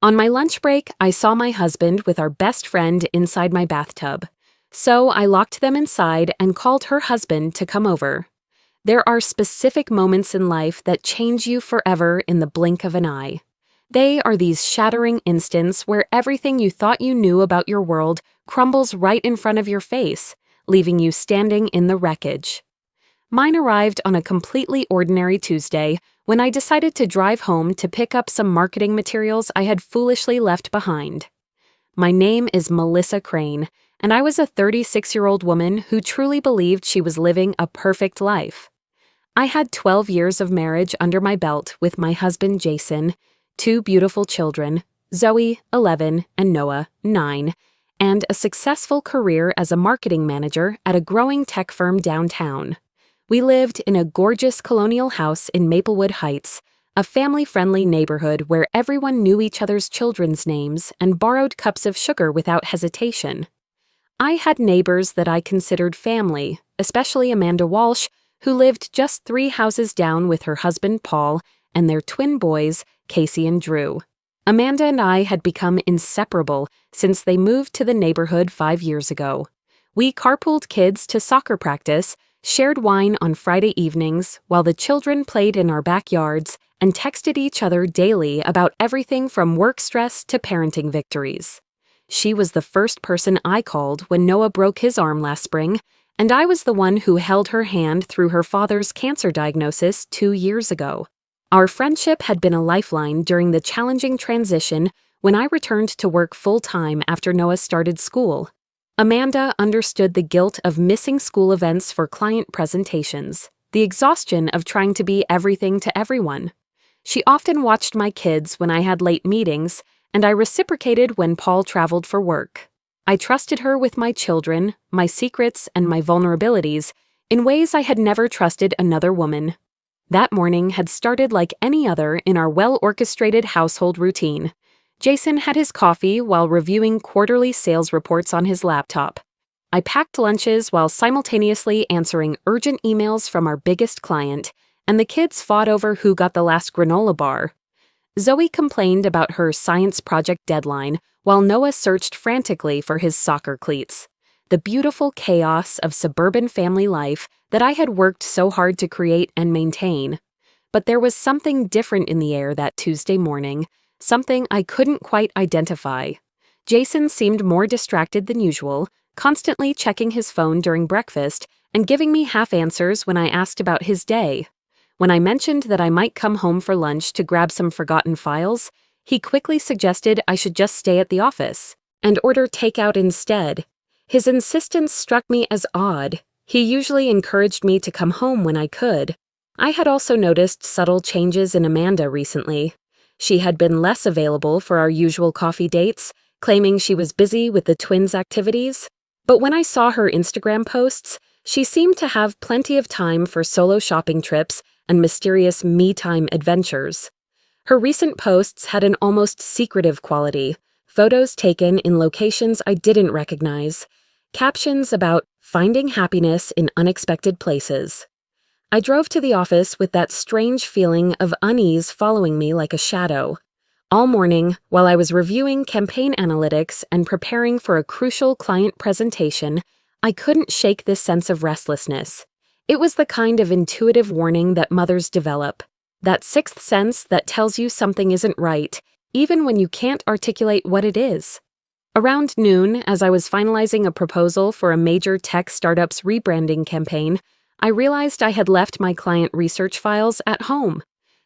On my lunch break, I saw my husband with our best friend inside my bathtub. So I locked them inside and called her husband to come over. There are specific moments in life that change you forever in the blink of an eye. They are these shattering instants where everything you thought you knew about your world crumbles right in front of your face, leaving you standing in the wreckage. Mine arrived on a completely ordinary Tuesday when I decided to drive home to pick up some marketing materials I had foolishly left behind. My name is Melissa Crane, and I was a 36-year-old woman who truly believed she was living a perfect life. I had 12 years of marriage under my belt with my husband Jason, 2 beautiful children, Zoe, 11, and Noah, 9, and a successful career as a marketing manager at a growing tech firm downtown. We lived in a gorgeous colonial house in Maplewood Heights, a family-friendly neighborhood where everyone knew each other's children's names and borrowed cups of sugar without hesitation. I had neighbors that I considered family, especially Amanda Walsh, who lived just 3 houses down with her husband Paul and their twin boys, Casey and Drew. Amanda and I had become inseparable since they moved to the neighborhood 5 years ago. We carpooled kids to soccer practice, shared wine on Friday evenings while the children played in our backyards, and texted each other daily about everything from work stress to parenting victories. She was the first person I called when Noah broke his arm last spring, and I was the one who held her hand through her father's cancer diagnosis 2 years ago. Our friendship had been a lifeline during the challenging transition when I returned to work full-time after Noah started school. Amanda understood the guilt of missing school events for client presentations, the exhaustion of trying to be everything to everyone. She often watched my kids when I had late meetings, and I reciprocated when Paul traveled for work. I trusted her with my children, my secrets, and my vulnerabilities in ways I had never trusted another woman. That morning had started like any other in our well-orchestrated household routine. Jason had his coffee while reviewing quarterly sales reports on his laptop. I packed lunches while simultaneously answering urgent emails from our biggest client, and the kids fought over who got the last granola bar. Zoe complained about her science project deadline while Noah searched frantically for his soccer cleats. The beautiful chaos of suburban family life that I had worked so hard to create and maintain. But there was something different in the air that Tuesday morning, something I couldn't quite identify. Jason seemed more distracted than usual, constantly checking his phone during breakfast and giving me half answers when I asked about his day. When I mentioned that I might come home for lunch to grab some forgotten files, he quickly suggested I should just stay at the office and order takeout instead. His insistence struck me as odd. He usually encouraged me to come home when I could. I had also noticed subtle changes in Amanda recently. She had been less available for our usual coffee dates, claiming she was busy with the twins' activities. But when I saw her Instagram posts, she seemed to have plenty of time for solo shopping trips and mysterious me-time adventures. Her recent posts had an almost secretive quality, photos taken in locations I didn't recognize, captions about finding happiness in unexpected places. I drove to the office with that strange feeling of unease following me like a shadow. All morning, while I was reviewing campaign analytics and preparing for a crucial client presentation, I couldn't shake this sense of restlessness. It was the kind of intuitive warning that mothers develop, that sixth sense that tells you something isn't right, even when you can't articulate what it is. Around noon, as I was finalizing a proposal for a major tech startup's rebranding campaign, I realized I had left my client research files at home.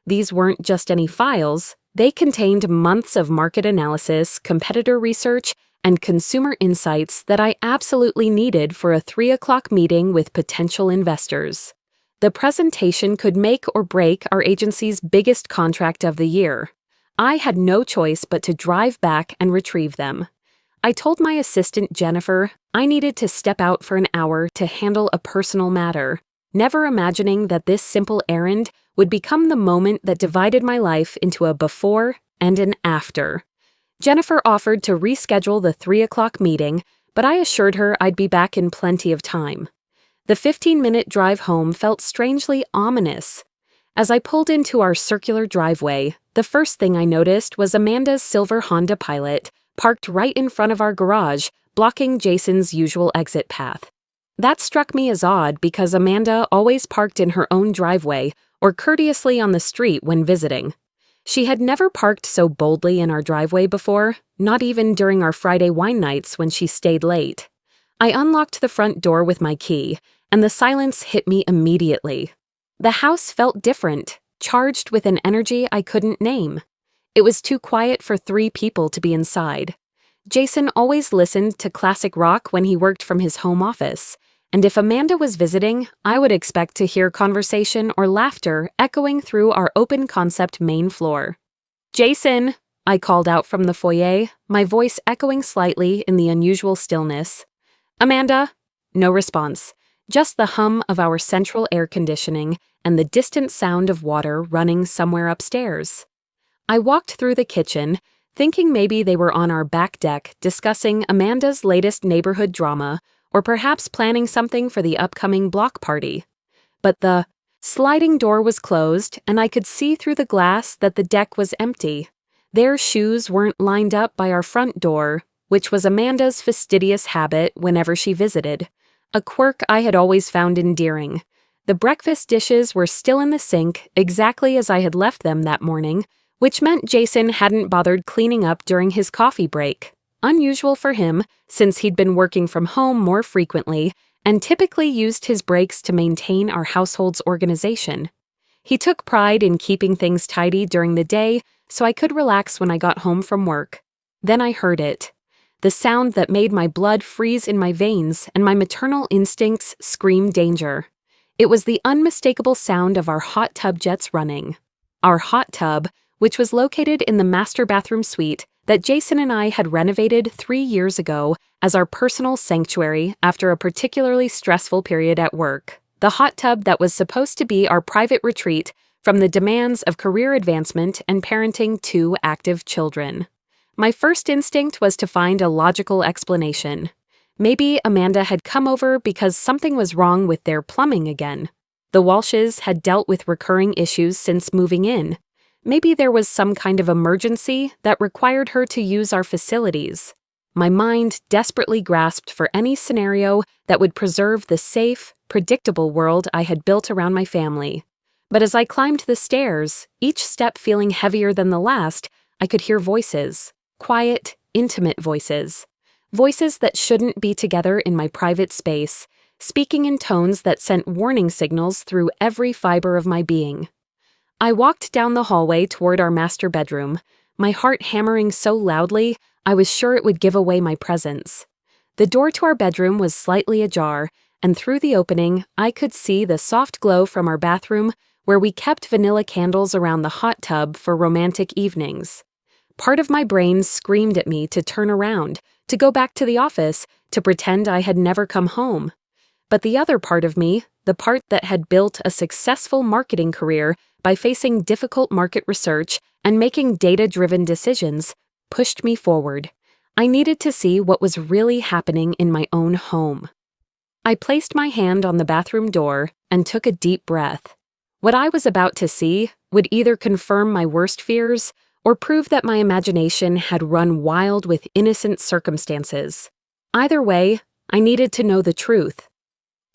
These weren't just any files, they contained months of market analysis, competitor research, and consumer insights that I absolutely needed for a 3 o'clock meeting with potential investors. The presentation could make or break our agency's biggest contract of the year. I had no choice but to drive back and retrieve them. I told my assistant Jennifer I needed to step out for an hour to handle a personal matter, never imagining that this simple errand would become the moment that divided my life into a before and an after. Jennifer offered to reschedule the 3 o'clock meeting, but I assured her I'd be back in plenty of time. The 15-minute drive home felt strangely ominous. As I pulled into our circular driveway, the first thing I noticed was Amanda's silver Honda Pilot parked right in front of our garage, blocking Jason's usual exit path. That struck me as odd because Amanda always parked in her own driveway or courteously on the street when visiting. She had never parked so boldly in our driveway before, not even during our Friday wine nights when she stayed late. I unlocked the front door with my key, and the silence hit me immediately. The house felt different, charged with an energy I couldn't name. It was too quiet for 3 people to be inside. Jason always listened to classic rock when he worked from his home office, and if Amanda was visiting, I would expect to hear conversation or laughter echoing through our open-concept main floor. "Jason!" I called out from the foyer, my voice echoing slightly in the unusual stillness. "Amanda?" No response, just the hum of our central air conditioning and the distant sound of water running somewhere upstairs. I walked through the kitchen, thinking maybe they were on our back deck discussing Amanda's latest neighborhood drama or perhaps planning something for the upcoming block party. But the sliding door was closed, and I could see through the glass that the deck was empty. Their shoes weren't lined up by our front door, which was Amanda's fastidious habit whenever she visited, a quirk I had always found endearing. The breakfast dishes were still in the sink, exactly as I had left them that morning, which meant Jason hadn't bothered cleaning up during his coffee break. Unusual for him, since he'd been working from home more frequently and typically used his breaks to maintain our household's organization. He took pride in keeping things tidy during the day so I could relax when I got home from work. Then I heard it. The sound that made my blood freeze in my veins and my maternal instincts scream danger. It was the unmistakable sound of our hot tub jets running. Our hot tub, which was located in the master bathroom suite that Jason and I had renovated 3 years ago as our personal sanctuary after a particularly stressful period at work. The hot tub that was supposed to be our private retreat from the demands of career advancement and parenting 2 active children. My first instinct was to find a logical explanation. Maybe Amanda had come over because something was wrong with their plumbing again. The Walshes had dealt with recurring issues since moving in. Maybe there was some kind of emergency that required her to use our facilities. My mind desperately grasped for any scenario that would preserve the safe, predictable world I had built around my family. But as I climbed the stairs, each step feeling heavier than the last, I could hear voices. Quiet, intimate voices. Voices that shouldn't be together in my private space, speaking in tones that sent warning signals through every fiber of my being. I walked down the hallway toward our master bedroom, my heart hammering so loudly I was sure it would give away my presence. The door to our bedroom was slightly ajar, and through the opening I could see the soft glow from our bathroom where we kept vanilla candles around the hot tub for romantic evenings. Part of my brain screamed at me to turn around, to go back to the office, to pretend I had never come home. But the other part of me, the part that had built a successful marketing career by facing difficult market research and making data-driven decisions, pushed me forward. I needed to see what was really happening in my own home. I placed my hand on the bathroom door and took a deep breath. What I was about to see would either confirm my worst fears or prove that my imagination had run wild with innocent circumstances. Either way, I needed to know the truth.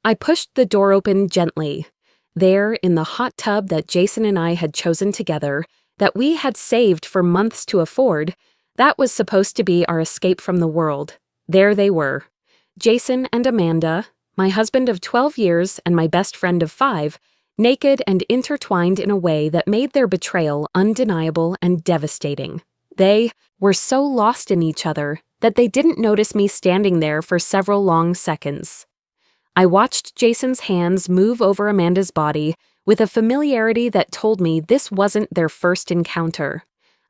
I pushed the door open gently. There, in the hot tub that Jason and I had chosen together, that we had saved for months to afford, that was supposed to be our escape from the world. There they were. Jason and Amanda, my husband of 12 years and my best friend of 5, naked and intertwined in a way that made their betrayal undeniable and devastating. They were so lost in each other that they didn't notice me standing there for several long seconds. I watched Jason's hands move over Amanda's body with a familiarity that told me this wasn't their first encounter.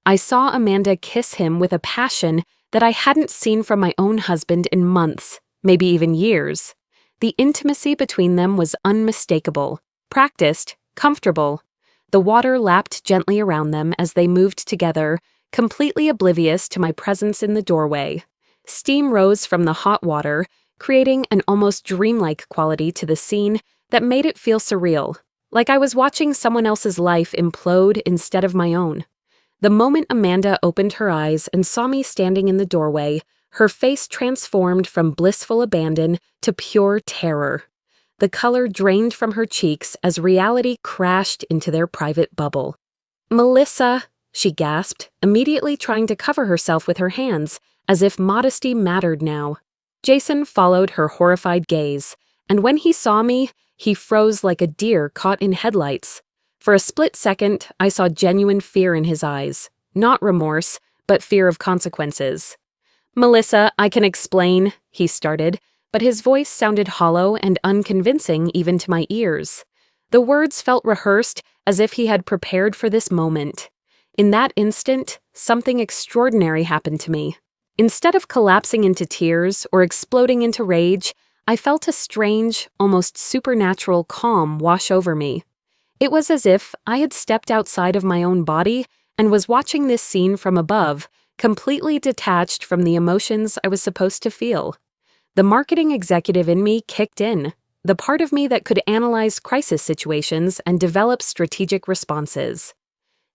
I saw Amanda kiss him with a passion that I hadn't seen from my own husband in months, maybe even years. The intimacy between them was unmistakable, practiced, comfortable. The water lapped gently around them as they moved together, completely oblivious to my presence in the doorway. Steam rose from the hot water, creating an almost dreamlike quality to the scene that made it feel surreal. like I was watching someone else's life implode instead of my own. The moment Amanda opened her eyes and saw me standing in the doorway, her face transformed from blissful abandon to pure terror. The color drained from her cheeks as reality crashed into their private bubble. "Melissa," she gasped, immediately trying to cover herself with her hands, as if modesty mattered now. Jason followed her horrified gaze, and when he saw me, he froze like a deer caught in headlights. For a split second, I saw genuine fear in his eyes. Not remorse, but fear of consequences. "Melissa, I can explain," he started, but his voice sounded hollow and unconvincing even to my ears. The words felt rehearsed, as if he had prepared for this moment. In that instant, something extraordinary happened to me. Instead of collapsing into tears or exploding into rage, I felt a strange, almost supernatural calm wash over me. It was as if I had stepped outside of my own body and was watching this scene from above, completely detached from the emotions I was supposed to feel. The marketing executive in me kicked in, the part of me that could analyze crisis situations and develop strategic responses.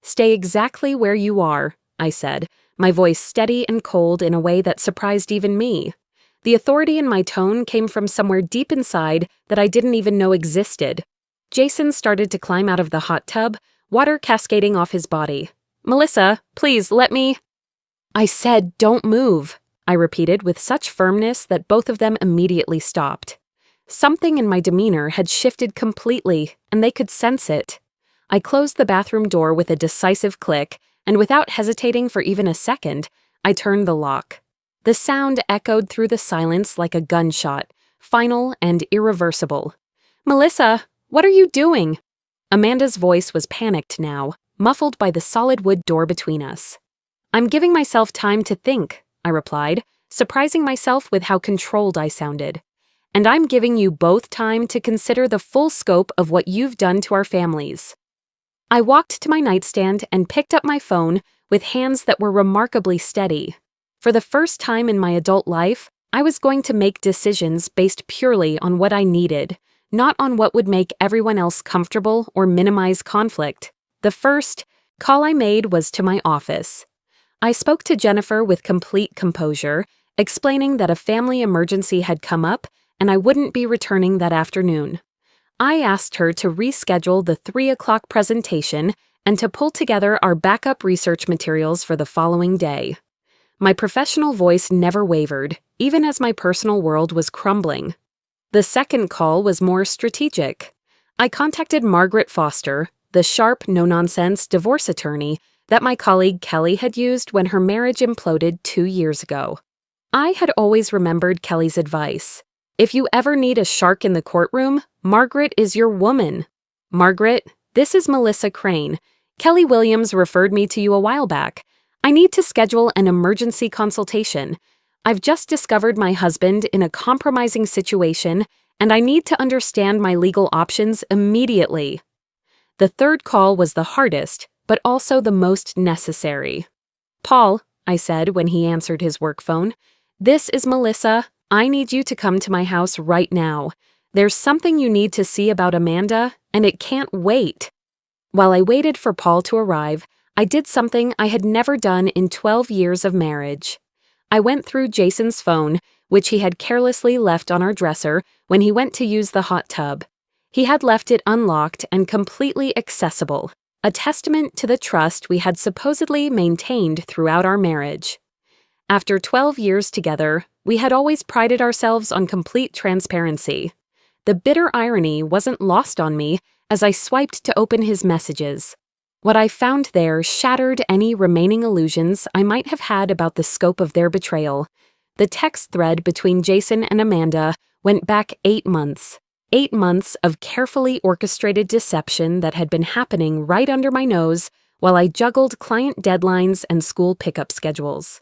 "Stay exactly where you are," I said, my voice steady and cold in a way that surprised even me. The authority in my tone came from somewhere deep inside that I didn't even know existed. Jason started to climb out of the hot tub, water cascading off his body. "Melissa, please, let me—" "I said, don't move," I repeated with such firmness that both of them immediately stopped. Something in my demeanor had shifted completely, and they could sense it. I closed the bathroom door with a decisive click, and without hesitating for even a second, I turned the lock. The sound echoed through the silence like a gunshot, final and irreversible. "Melissa, what are you doing?" Amanda's voice was panicked now, muffled by the solid wood door between us. "I'm giving myself time to think," I replied, surprising myself with how controlled I sounded. "And I'm giving you both time to consider the full scope of what you've done to our families." I walked to my nightstand and picked up my phone with hands that were remarkably steady. For the first time in my adult life, I was going to make decisions based purely on what I needed, not on what would make everyone else comfortable or minimize conflict. The first call I made was to my office. I spoke to Jennifer with complete composure, explaining that a family emergency had come up and I wouldn't be returning that afternoon. I asked her to reschedule the 3 o'clock presentation and to pull together our backup research materials for the following day. My professional voice never wavered, even as my personal world was crumbling. The second call was more strategic. I contacted Margaret Foster, the sharp, no-nonsense divorce attorney that my colleague Kelly had used when her marriage imploded 2 years ago. I had always remembered Kelly's advice. If you ever need a shark in the courtroom, Margaret is your woman. "Margaret, this is Melissa Crane. Kelly Williams referred me to you a while back. I need to schedule an emergency consultation. I've just discovered my husband in a compromising situation, and I need to understand my legal options immediately." The third call was the hardest, but also the most necessary. "Paul," I said when he answered his work phone, "this is Melissa. I need you to come to my house right now. There's something you need to see about Amanda, and it can't wait." While I waited for Paul to arrive, I did something I had never done in 12 years of marriage. I went through Jason's phone, which he had carelessly left on our dresser when he went to use the hot tub. He had left it unlocked and completely accessible, a testament to the trust we had supposedly maintained throughout our marriage. After 12 years together, we had always prided ourselves on complete transparency. The bitter irony wasn't lost on me as I swiped to open his messages. What I found there shattered any remaining illusions I might have had about the scope of their betrayal. The text thread between Jason and Amanda went back 8 months. 8 months of carefully orchestrated deception that had been happening right under my nose while I juggled client deadlines and school pickup schedules.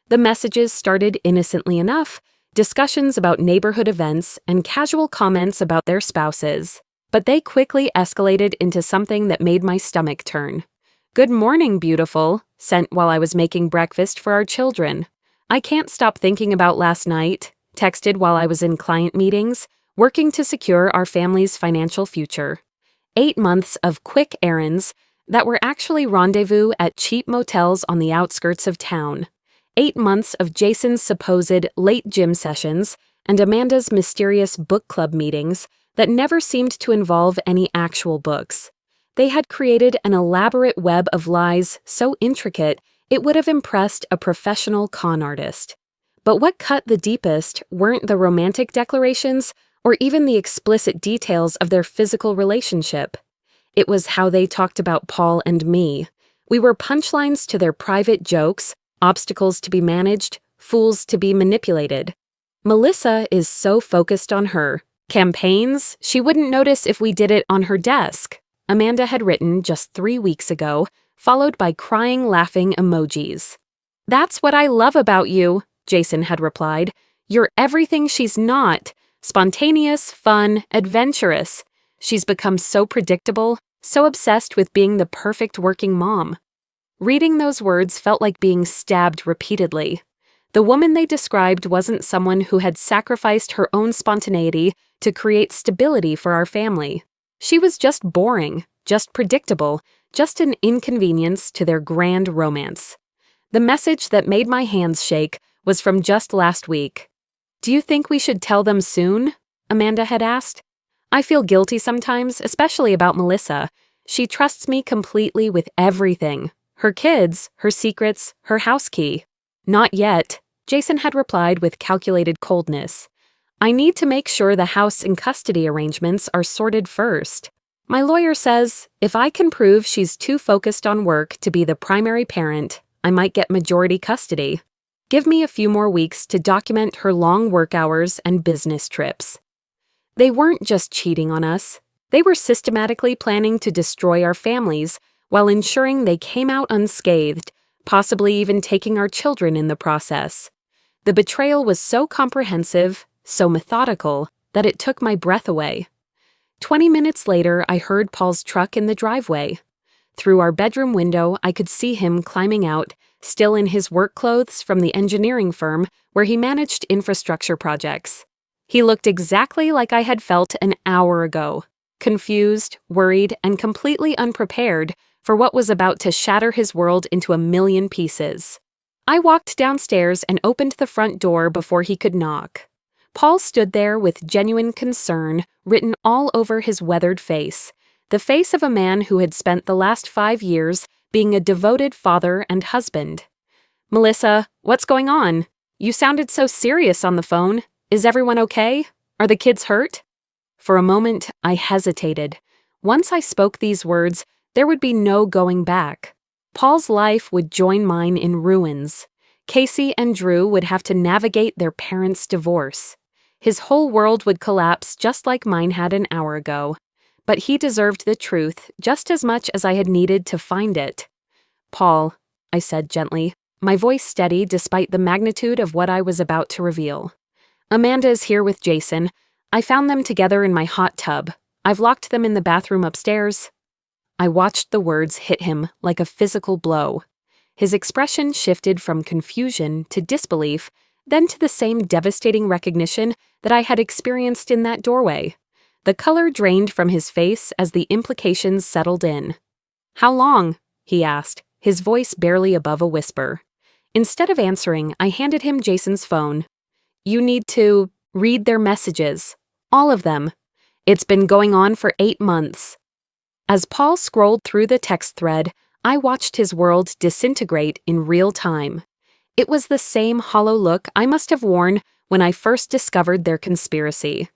The messages started innocently enough, discussions about neighborhood events and casual comments about their spouses. But they quickly escalated into something that made my stomach turn. "Good morning, beautiful," sent while I was making breakfast for our children. "I can't stop thinking about last night," texted while I was in client meetings, working to secure our family's financial future. 8 months of quick errands that were actually rendezvous at cheap motels on the outskirts of town. 8 months of Jason's supposed late gym sessions and Amanda's mysterious book club meetings that never seemed to involve any actual books. They had created an elaborate web of lies so intricate it would have impressed a professional con artist. But what cut the deepest weren't the romantic declarations or even the explicit details of their physical relationship. It was how they talked about Paul and me. We were punchlines to their private jokes, obstacles to be managed, fools to be manipulated. Melissa is so focused on her campaigns, she wouldn't notice if we did it on her desk, Amanda had written just 3 weeks ago, followed by crying, laughing emojis. That's what I love about you, Jason had replied. You're everything she's not. Spontaneous, fun, adventurous. She's become so predictable, so obsessed with being the perfect working mom. Reading those words felt like being stabbed repeatedly. The woman they described wasn't someone who had sacrificed her own spontaneity to create stability for our family. She was just boring, just predictable, just an inconvenience to their grand romance. The message that made my hands shake was from just last week. "Do you think we should tell them soon?" Amanda had asked. "I feel guilty sometimes, especially about Melissa. She trusts me completely with everything. Her kids, her secrets, her house key." "Not yet," Jason had replied with calculated coldness. "I need to make sure the house and custody arrangements are sorted first. My lawyer says if I can prove she's too focused on work to be the primary parent, I might get majority custody. Give me a few more weeks to document her long work hours and business trips." They weren't just cheating on us. They were systematically planning to destroy our families while ensuring they came out unscathed, possibly even taking our children in the process. The betrayal was so comprehensive, so methodical, that it took my breath away. 20 minutes later, I heard Paul's truck in the driveway. Through our bedroom window, I could see him climbing out, still in his work clothes from the engineering firm where he managed infrastructure projects. He looked exactly like I had felt an hour ago, confused, worried, and completely unprepared for what was about to shatter his world into a million pieces. I walked downstairs and opened the front door before he could knock. Paul stood there with genuine concern written all over his weathered face, the face of a man who had spent the last 5 years being a devoted father and husband. "Melissa, what's going on? You sounded so serious on the phone. Is everyone okay? Are the kids hurt?" For a moment, I hesitated. Once I spoke these words, there would be no going back. Paul's life would join mine in ruins. Casey and Drew would have to navigate their parents' divorce. His whole world would collapse just like mine had an hour ago. But he deserved the truth just as much as I had needed to find it. "Paul," I said gently, my voice steady despite the magnitude of what I was about to reveal. "Amanda is here with Jason. I found them together in my hot tub. I've locked them in the bathroom upstairs." I watched the words hit him like a physical blow. His expression shifted from confusion to disbelief, then to the same devastating recognition that I had experienced in that doorway. The color drained from his face as the implications settled in. "How long?" he asked, his voice barely above a whisper. Instead of answering, I handed him Jason's phone. "You need to read their messages. All of them. It's been going on for 8 months. As Paul scrolled through the text thread, I watched his world disintegrate in real time. It was the same hollow look I must have worn when I first discovered their conspiracy.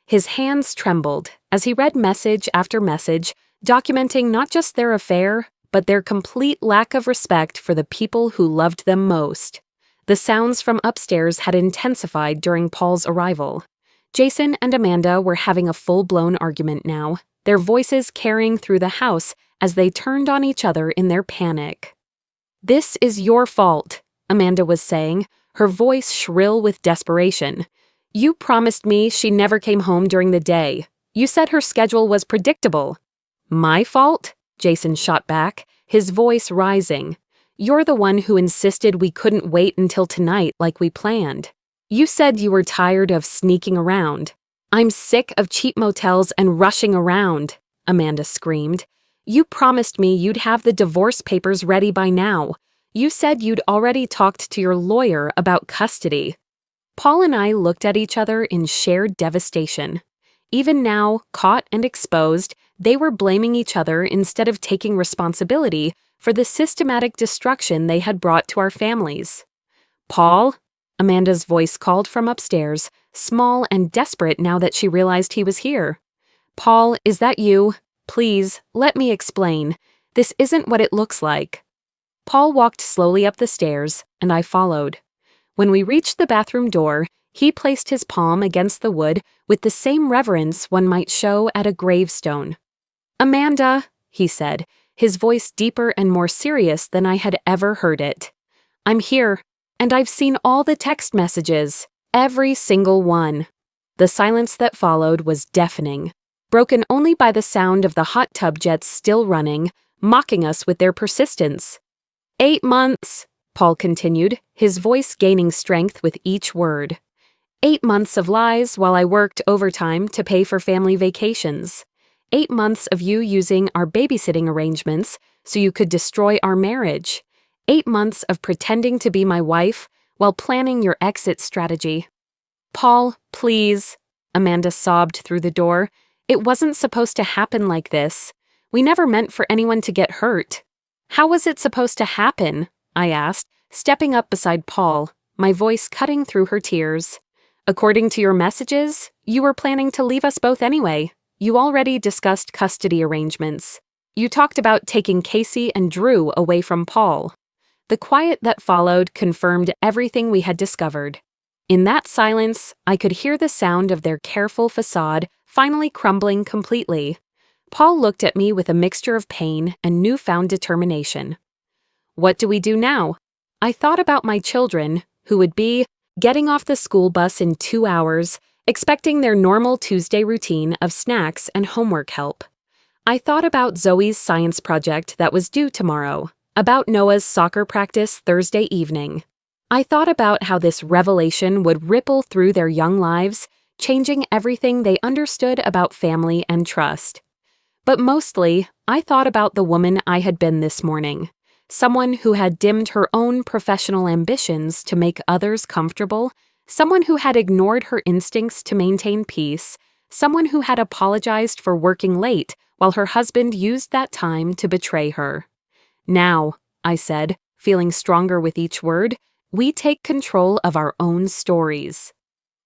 His hands trembled as he read message after message, documenting not just their affair, but their complete lack of respect for the people who loved them most. The sounds from upstairs had intensified during Paul's arrival. Jason and Amanda were having a full-blown argument now, their voices carrying through the house as they turned on each other in their panic. "This is your fault," Amanda was saying, her voice shrill with desperation. "You promised me she never came home during the day. You said her schedule was predictable." "My fault?" Jason shot back, his voice rising. "You're the one who insisted we couldn't wait until tonight like we planned. You said you were tired of sneaking around. I'm sick of cheap motels and rushing around. Amanda screamed. "You promised me you'd have the divorce papers ready by now. You said you'd already talked to your lawyer about custody." Paul and I looked at each other in shared devastation. Even now, caught and exposed, they were blaming each other instead of taking responsibility for the systematic destruction they had brought to our families. "Paul?" Amanda's voice called from upstairs, small and desperate now that she realized he was here. "Paul, is that you? Please, let me explain. This isn't what it looks like." Paul walked slowly up the stairs, and I followed. When we reached the bathroom door, he placed his palm against the wood with the same reverence one might show at a gravestone. "Amanda," he said, his voice deeper and more serious than I had ever heard it. "I'm here, and I've seen all the text messages, every single one." The silence that followed was deafening, broken only by the sound of the hot tub jets still running, mocking us with their persistence. 8 months, Paul continued, his voice gaining strength with each word. 8 months of lies while I worked overtime to pay for family vacations. 8 months of you using our babysitting arrangements so you could destroy our marriage. 8 months of pretending to be my wife while planning your exit strategy. "Paul, please," Amanda sobbed through the door. "It wasn't supposed to happen like this. We never meant for anyone to get hurt." "How was it supposed to happen?" I asked, stepping up beside Paul, my voice cutting through her tears. "According to your messages, you were planning to leave us both anyway. You already discussed custody arrangements. You talked about taking Casey and Drew away from Paul." The quiet that followed confirmed everything we had discovered. In that silence, I could hear the sound of their careful facade finally crumbling completely. Paul looked at me with a mixture of pain and newfound determination. "What do we do now?" I thought about my children, who would be getting off the school bus in 2 hours, expecting their normal Tuesday routine of snacks and homework help. I thought about Zoe's science project that was due tomorrow, about Noah's soccer practice Thursday evening. I thought about how this revelation would ripple through their young lives, changing everything they understood about family and trust. But mostly, I thought about the woman I had been this morning, someone who had dimmed her own professional ambitions to make others comfortable, someone who had ignored her instincts to maintain peace, someone who had apologized for working late while her husband used that time to betray her. "Now," I said, feeling stronger with each word, "we take control of our own stories."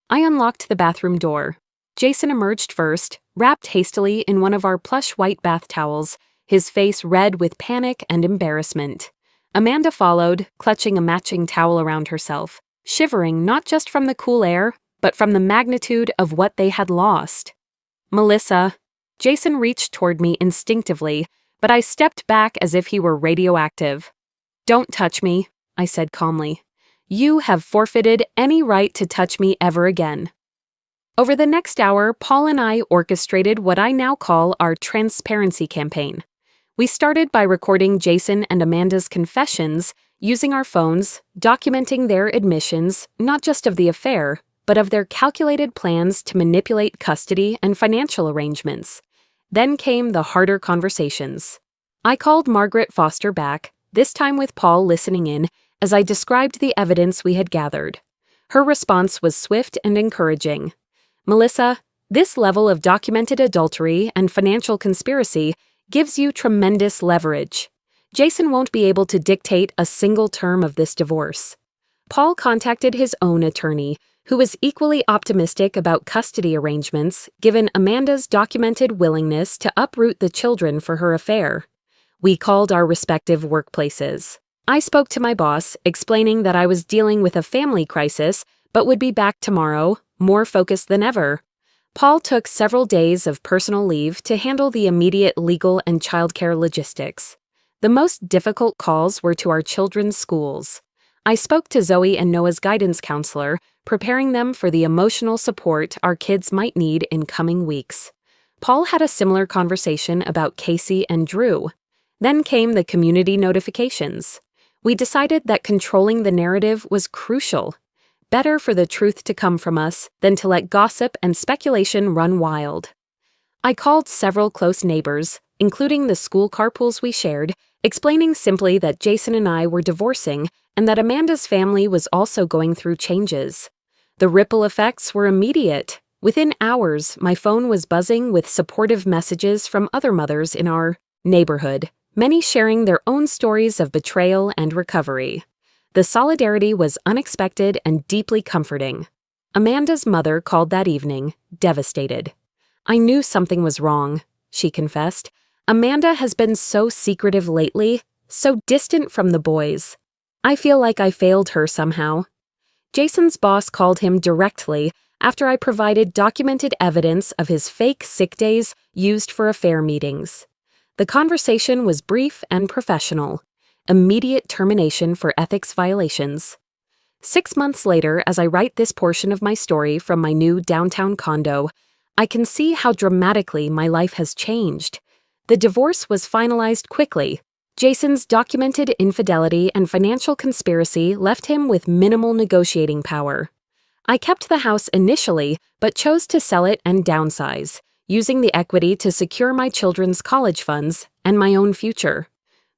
I unlocked the bathroom door. Jason emerged first, wrapped hastily in one of our plush white bath towels, his face red with panic and embarrassment. Amanda followed, clutching a matching towel around herself, shivering not just from the cool air, but from the magnitude of what they had lost. "Melissa." Jason reached toward me instinctively, but I stepped back as if he were radioactive. "Don't touch me," I said calmly. "You have forfeited any right to touch me ever again." Over the next hour, Paul and I orchestrated what I now call our transparency campaign. We started by recording Jason and Amanda's confessions, using our phones, documenting their admissions, not just of the affair, but of their calculated plans to manipulate custody and financial arrangements. Then came the harder conversations. I called Margaret Foster back, this time with Paul listening in, as I described the evidence we had gathered. Her response was swift and encouraging. "Melissa, this level of documented adultery and financial conspiracy gives you tremendous leverage. Jason won't be able to dictate a single term of this divorce." Paul contacted his own attorney, who was equally optimistic about custody arrangements given Amanda's documented willingness to uproot the children for her affair. We called our respective workplaces. I spoke to my boss, explaining that I was dealing with a family crisis, but would be back tomorrow, more focused than ever. Paul took several days of personal leave to handle the immediate legal and childcare logistics. The most difficult calls were to our children's schools. I spoke to Zoe and Noah's guidance counselor, preparing them for the emotional support our kids might need in coming weeks. Paul had a similar conversation about Casey and Drew. Then came the community notifications. We decided that controlling the narrative was crucial. Better for the truth to come from us than to let gossip and speculation run wild. I called several close neighbors, including the school carpools we shared, explaining simply that Jason and I were divorcing and that Amanda's family was also going through changes. The ripple effects were immediate. Within hours, my phone was buzzing with supportive messages from other mothers in our neighborhood, many sharing their own stories of betrayal and recovery. The solidarity was unexpected and deeply comforting. Amanda's mother called that evening, devastated. "I knew something was wrong," she confessed. "Amanda has been so secretive lately, so distant from the boys. I feel like I failed her somehow." Jason's boss called him directly after I provided documented evidence of his fake sick days used for affair meetings. The conversation was brief and professional. Immediate termination for ethics violations. 6 months later, as I write this portion of my story from my new downtown condo, I can see how dramatically my life has changed. The divorce was finalized quickly. Jason's documented infidelity and financial conspiracy left him with minimal negotiating power. I kept the house initially, but chose to sell it and downsize, using the equity to secure my children's college funds and my own future.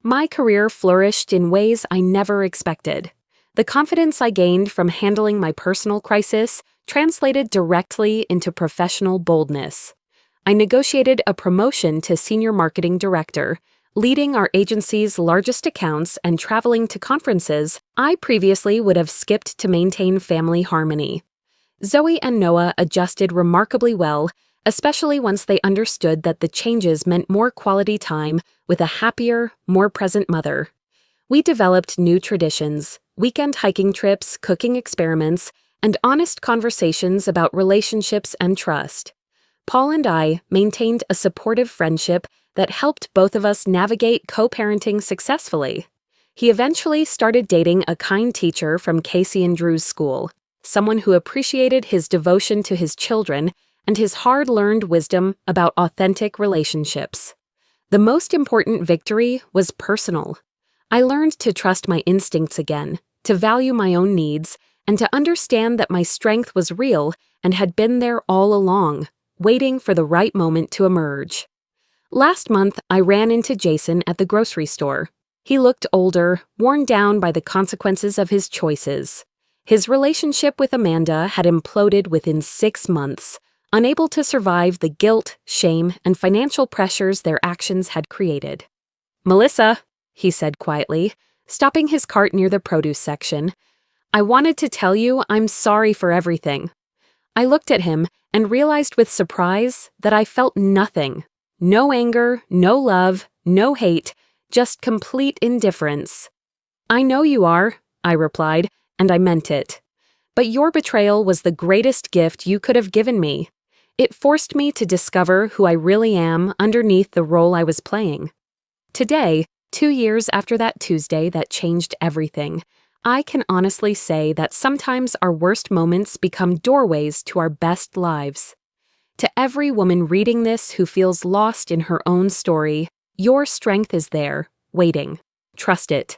My career flourished in ways I never expected. The confidence I gained from handling my personal crisis translated directly into professional boldness. I negotiated a promotion to senior marketing director, leading our agency's largest accounts and traveling to conferences I previously would have skipped to maintain family harmony. Zoe and Noah adjusted remarkably well, especially once they understood that the changes meant more quality time with a happier, more present mother. We developed new traditions, weekend hiking trips, cooking experiments, and honest conversations about relationships and trust. Paul and I maintained a supportive friendship that helped both of us navigate co-parenting successfully. He eventually started dating a kind teacher from Casey and Drew's school, someone who appreciated his devotion to his children and his hard-learned wisdom about authentic relationships. The most important victory was personal. I learned to trust my instincts again, to value my own needs, and to understand that my strength was real and had been there all along, waiting for the right moment to emerge. Last month, I ran into Jason at the grocery store. He looked older, worn down by the consequences of his choices. His relationship with Amanda had imploded within 6 months, unable to survive the guilt, shame, and financial pressures their actions had created. "Melissa," he said quietly, stopping his cart near the produce section, "I wanted to tell you I'm sorry for everything." I looked at him and realized with surprise that I felt nothing. No anger, no love, no hate, just complete indifference. "I know you are," I replied, and I meant it. "But your betrayal was the greatest gift you could have given me. It forced me to discover who I really am underneath the role I was playing." Today, 2 years after that Tuesday that changed everything, I can honestly say that sometimes our worst moments become doorways to our best lives. To every woman reading this who feels lost in her own story, your strength is there, waiting. Trust it.